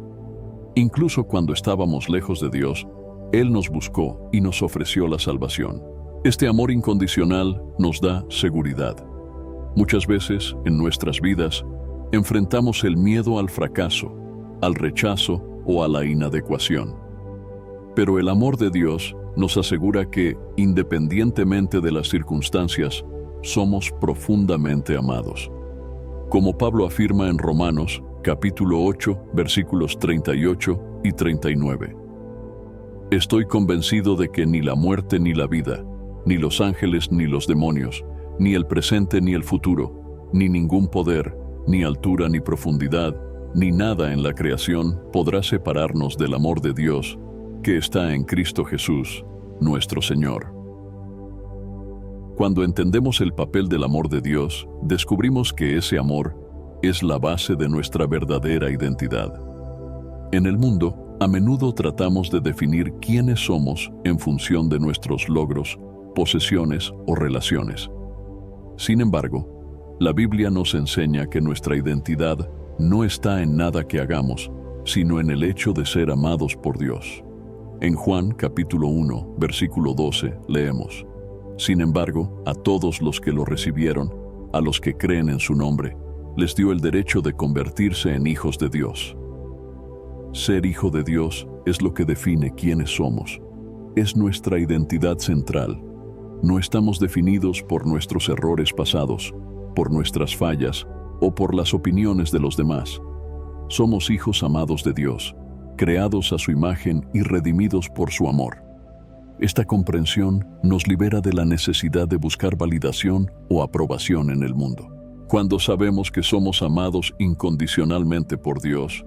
Incluso cuando estábamos lejos de Dios, Él nos buscó y nos ofreció la salvación. Este amor incondicional nos da seguridad. Muchas veces en nuestras vidas enfrentamos el miedo al fracaso, al rechazo o a la inadecuación. Pero el amor de Dios nos asegura que, independientemente de las circunstancias, somos profundamente amados. Como Pablo afirma en Romanos, capítulo 8, versículos 38 y 39. Estoy convencido de que ni la muerte ni la vida, ni los ángeles ni los demonios, ni el presente ni el futuro, ni ningún poder, ni altura ni profundidad, ni nada en la creación podrá separarnos del amor de Dios que está en Cristo Jesús, nuestro Señor. Cuando entendemos el papel del amor de Dios, descubrimos que ese amor es la base de nuestra verdadera identidad. En el mundo, a menudo tratamos de definir quiénes somos en función de nuestros logros, posesiones o relaciones. Sin embargo, la Biblia nos enseña que nuestra identidad no está en nada que hagamos, sino en el hecho de ser amados por Dios. En Juan capítulo 1, versículo 12, leemos: Sin embargo, a todos los que lo recibieron, a los que creen en su nombre, les dio el derecho de convertirse en hijos de Dios. Ser hijo de Dios es lo que define quiénes somos. Es nuestra identidad central. No estamos definidos por nuestros errores pasados, por nuestras fallas o por las opiniones de los demás. Somos hijos amados de Dios, creados a su imagen y redimidos por su amor. Esta comprensión nos libera de la necesidad de buscar validación o aprobación en el mundo. Cuando sabemos que somos amados incondicionalmente por Dios,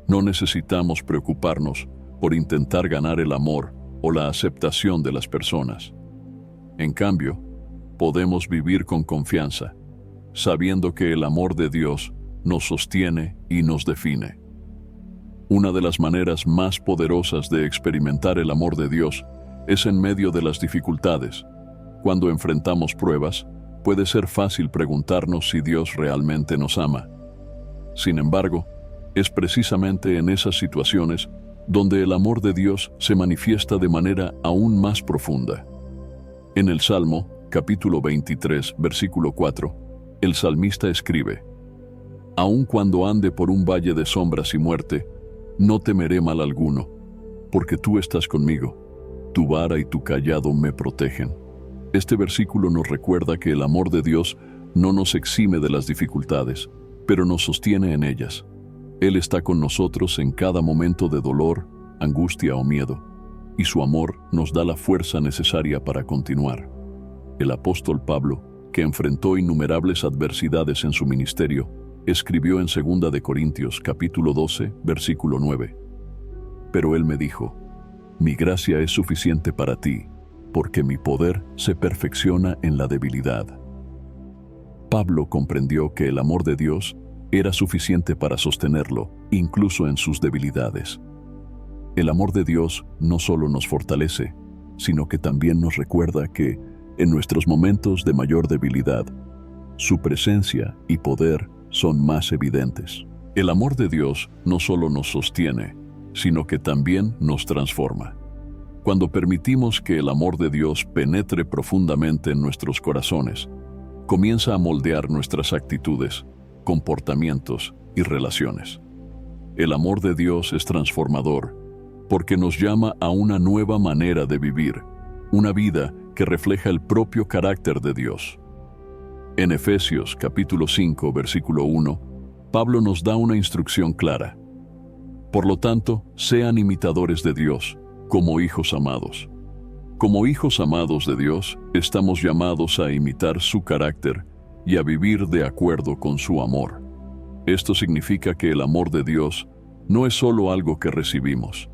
no necesitamos preocuparnos por intentar ganar el amor o la aceptación de las personas. En cambio, podemos vivir con confianza, sabiendo que el amor de Dios nos sostiene y nos define. Una de las maneras más poderosas de experimentar el amor de Dios es en medio de las dificultades. Cuando enfrentamos pruebas, puede ser fácil preguntarnos si Dios realmente nos ama. Sin embargo, es precisamente en esas situaciones donde el amor de Dios se manifiesta de manera aún más profunda. En el Salmo, capítulo 23, versículo 4, el salmista escribe: «Aun cuando ande por un valle de sombras y muerte, no temeré mal alguno, porque tú estás conmigo, tu vara y tu cayado me protegen». Este versículo nos recuerda que el amor de Dios no nos exime de las dificultades, pero nos sostiene en ellas. Él está con nosotros en cada momento de dolor, angustia o miedo, y su amor nos da la fuerza necesaria para continuar. El apóstol Pablo, que enfrentó innumerables adversidades en su ministerio, escribió en 2 de Corintios capítulo 12, versículo 9: «Pero él me dijo: mi gracia es suficiente para ti, porque mi poder se perfecciona en la debilidad». Pablo comprendió que el amor de Dios era suficiente para sostenerlo, incluso en sus debilidades. El amor de Dios no solo nos fortalece, sino que también nos recuerda que, en nuestros momentos de mayor debilidad, su presencia y poder son más evidentes. El amor de Dios no solo nos sostiene, sino que también nos transforma. Cuando permitimos que el amor de Dios penetre profundamente en nuestros corazones, comienza a moldear nuestras actitudes, comportamientos y relaciones. El amor de Dios es transformador, porque nos llama a una nueva manera de vivir, una vida que refleja el propio carácter de Dios. En Efesios capítulo 5, versículo 1, Pablo nos da una instrucción clara: «Por lo tanto, sean imitadores de Dios, como hijos amados». Como hijos amados de Dios, estamos llamados a imitar su carácter y a vivir de acuerdo con su amor. Esto significa que el amor de Dios no es solo algo que recibimos,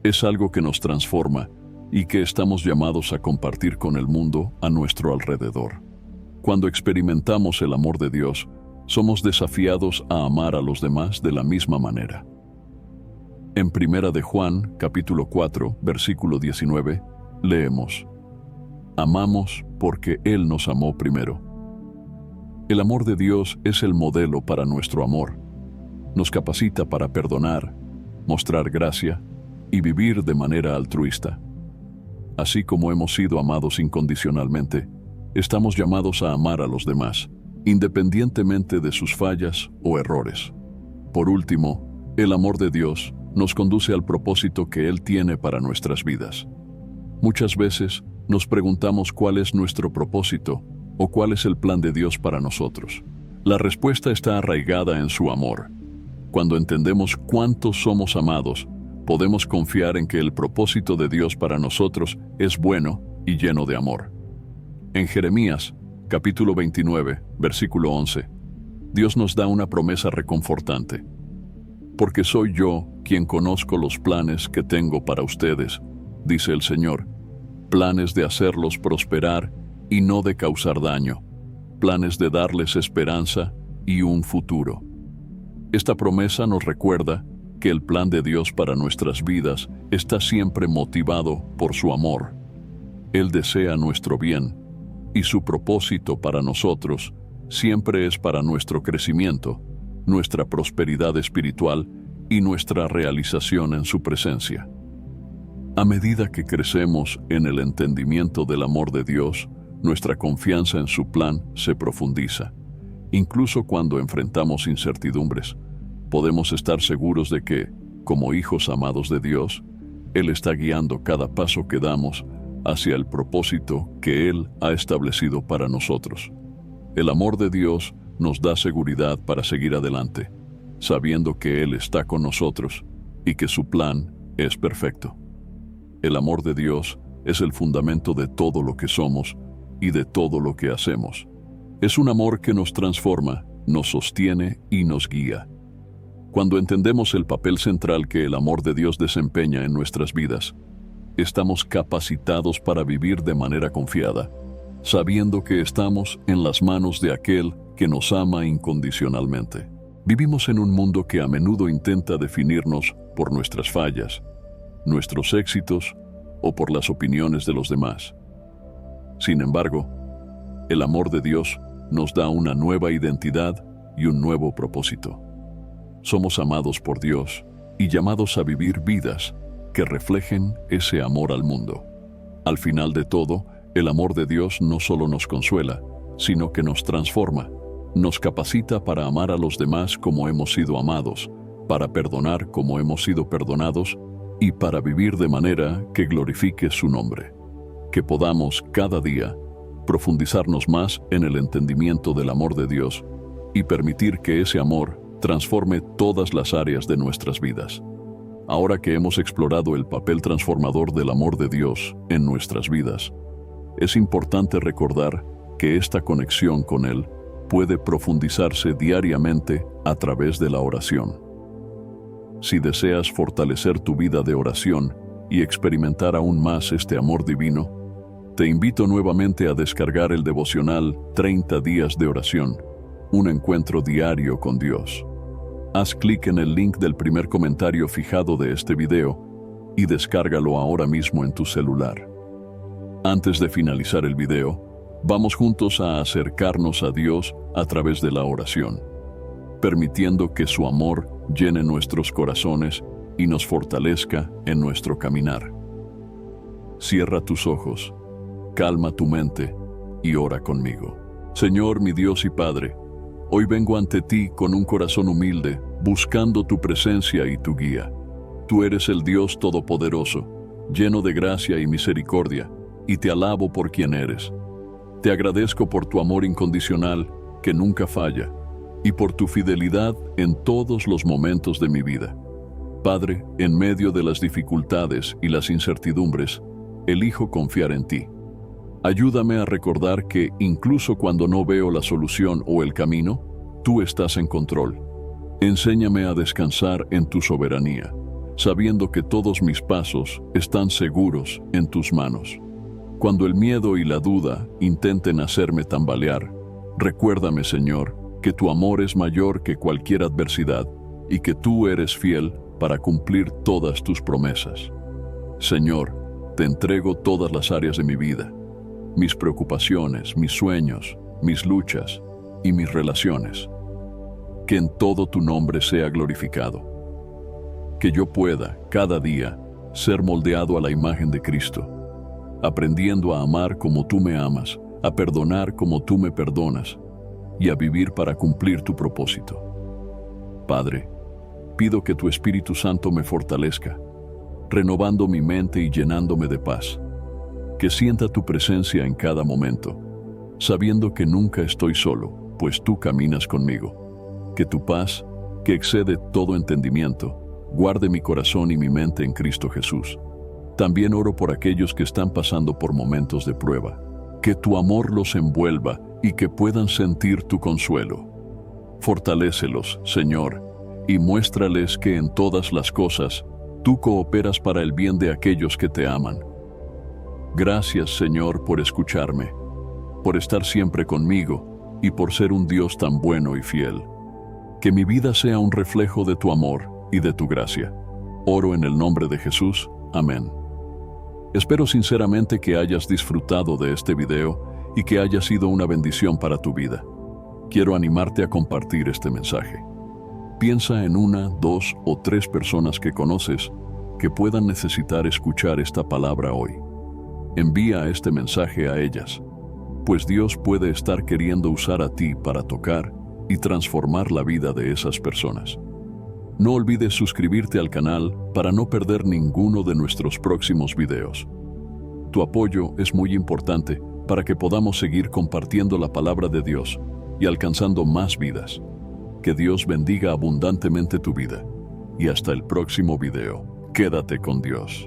es algo que nos transforma y que estamos llamados a compartir con el mundo a nuestro alrededor. Cuando experimentamos el amor de Dios, somos desafiados a amar a los demás de la misma manera. En 1 de Juan, capítulo 4, versículo 19, leemos: «Amamos porque Él nos amó primero». El amor de Dios es el modelo para nuestro amor. Nos capacita para perdonar, mostrar gracia y vivir de manera altruista. Así como hemos sido amados incondicionalmente, estamos llamados a amar a los demás, independientemente de sus fallas o errores. Por último, el amor de Dios nos conduce al propósito que Él tiene para nuestras vidas. Muchas veces nos preguntamos cuál es nuestro propósito o cuál es el plan de Dios para nosotros. La respuesta está arraigada en su amor. Cuando entendemos cuánto somos amados, podemos confiar en que el propósito de Dios para nosotros es bueno y lleno de amor. En Jeremías, capítulo 29, versículo 11, Dios nos da una promesa reconfortante: «Porque soy yo quien conozco los planes que tengo para ustedes», dice el Señor, «planes de hacerlos prosperar y no de causar daño, planes de darles esperanza y un futuro». Esta promesa nos recuerda que el plan de Dios para nuestras vidas está siempre motivado por su amor. Él desea nuestro bien, y su propósito para nosotros siempre es para nuestro crecimiento, nuestra prosperidad espiritual y nuestra realización en su presencia. A medida que crecemos en el entendimiento del amor de Dios, nuestra confianza en su plan se profundiza. Incluso cuando enfrentamos incertidumbres, podemos estar seguros de que, como hijos amados de Dios, Él está guiando cada paso que damos hacia el propósito que Él ha establecido para nosotros. El amor de Dios nos da seguridad para seguir adelante, sabiendo que Él está con nosotros y que su plan es perfecto. El amor de Dios es el fundamento de todo lo que somos y de todo lo que hacemos. Es un amor que nos transforma, nos sostiene y nos guía. Cuando entendemos el papel central que el amor de Dios desempeña en nuestras vidas, estamos capacitados para vivir de manera confiada, sabiendo que estamos en las manos de aquel que nos ama incondicionalmente. Vivimos en un mundo que a menudo intenta definirnos por nuestras fallas, nuestros éxitos o por las opiniones de los demás. Sin embargo, el amor de Dios nos da una nueva identidad y un nuevo propósito. Somos amados por Dios y llamados a vivir vidas que reflejen ese amor al mundo. Al final de todo, el amor de Dios no solo nos consuela, sino que nos transforma, nos capacita para amar a los demás como hemos sido amados, para perdonar como hemos sido perdonados y para vivir de manera que glorifique su nombre. Que podamos cada día profundizarnos más en el entendimiento del amor de Dios y permitir que ese amor transforme todas las áreas de nuestras vidas. Ahora que hemos explorado el papel transformador del amor de Dios en nuestras vidas, es importante recordar que esta conexión con Él puede profundizarse diariamente a través de la oración. Si deseas fortalecer tu vida de oración y experimentar aún más este amor divino, te invito nuevamente a descargar el devocional 30 días de oración, un encuentro diario con Dios. Haz clic en el link del primer comentario fijado de este video y descárgalo ahora mismo en tu celular. Antes de finalizar el video, vamos juntos a acercarnos a Dios a través de la oración, permitiendo que su amor llene nuestros corazones y nos fortalezca en nuestro caminar. Cierra tus ojos, calma tu mente y ora conmigo. Señor, mi Dios y Padre, hoy vengo ante ti con un corazón humilde, buscando tu presencia y tu guía. Tú eres el Dios Todopoderoso, lleno de gracia y misericordia, y te alabo por quien eres. Te agradezco por tu amor incondicional, que nunca falla, y por tu fidelidad en todos los momentos de mi vida. Padre, en medio de las dificultades y las incertidumbres, elijo confiar en ti. Ayúdame a recordar que, incluso cuando no veo la solución o el camino, tú estás en control. Enséñame a descansar en tu soberanía, sabiendo que todos mis pasos están seguros en tus manos. Cuando el miedo y la duda intenten hacerme tambalear, recuérdame, Señor, que tu amor es mayor que cualquier adversidad y que tú eres fiel para cumplir todas tus promesas. Señor, te entrego todas las áreas de mi vida, mis preocupaciones, mis sueños, mis luchas y mis relaciones. Que en todo tu nombre sea glorificado. Que yo pueda, cada día, ser moldeado a la imagen de Cristo, aprendiendo a amar como tú me amas, a perdonar como tú me perdonas y a vivir para cumplir tu propósito. Padre, pido que tu Espíritu Santo me fortalezca, renovando mi mente y llenándome de paz. Que sienta tu presencia en cada momento, sabiendo que nunca estoy solo, pues tú caminas conmigo. Que tu paz, que excede todo entendimiento, guarde mi corazón y mi mente en Cristo Jesús. También oro por aquellos que están pasando por momentos de prueba. Que tu amor los envuelva y que puedan sentir tu consuelo. Fortalécelos, Señor, y muéstrales que en todas las cosas tú cooperas para el bien de aquellos que te aman. Gracias, Señor, por escucharme, por estar siempre conmigo y por ser un Dios tan bueno y fiel. Que mi vida sea un reflejo de tu amor y de tu gracia. Oro en el nombre de Jesús. Amén. Espero sinceramente que hayas disfrutado de este video y que haya sido una bendición para tu vida. Quiero animarte a compartir este mensaje. Piensa en 1, 2 o 3 personas que conoces que puedan necesitar escuchar esta palabra hoy. Envía este mensaje a ellas, pues Dios puede estar queriendo usar a ti para tocar y transformar la vida de esas personas. No olvides suscribirte al canal para no perder ninguno de nuestros próximos videos. Tu apoyo es muy importante para que podamos seguir compartiendo la palabra de Dios y alcanzando más vidas. Que Dios bendiga abundantemente tu vida. Y hasta el próximo video. Quédate con Dios.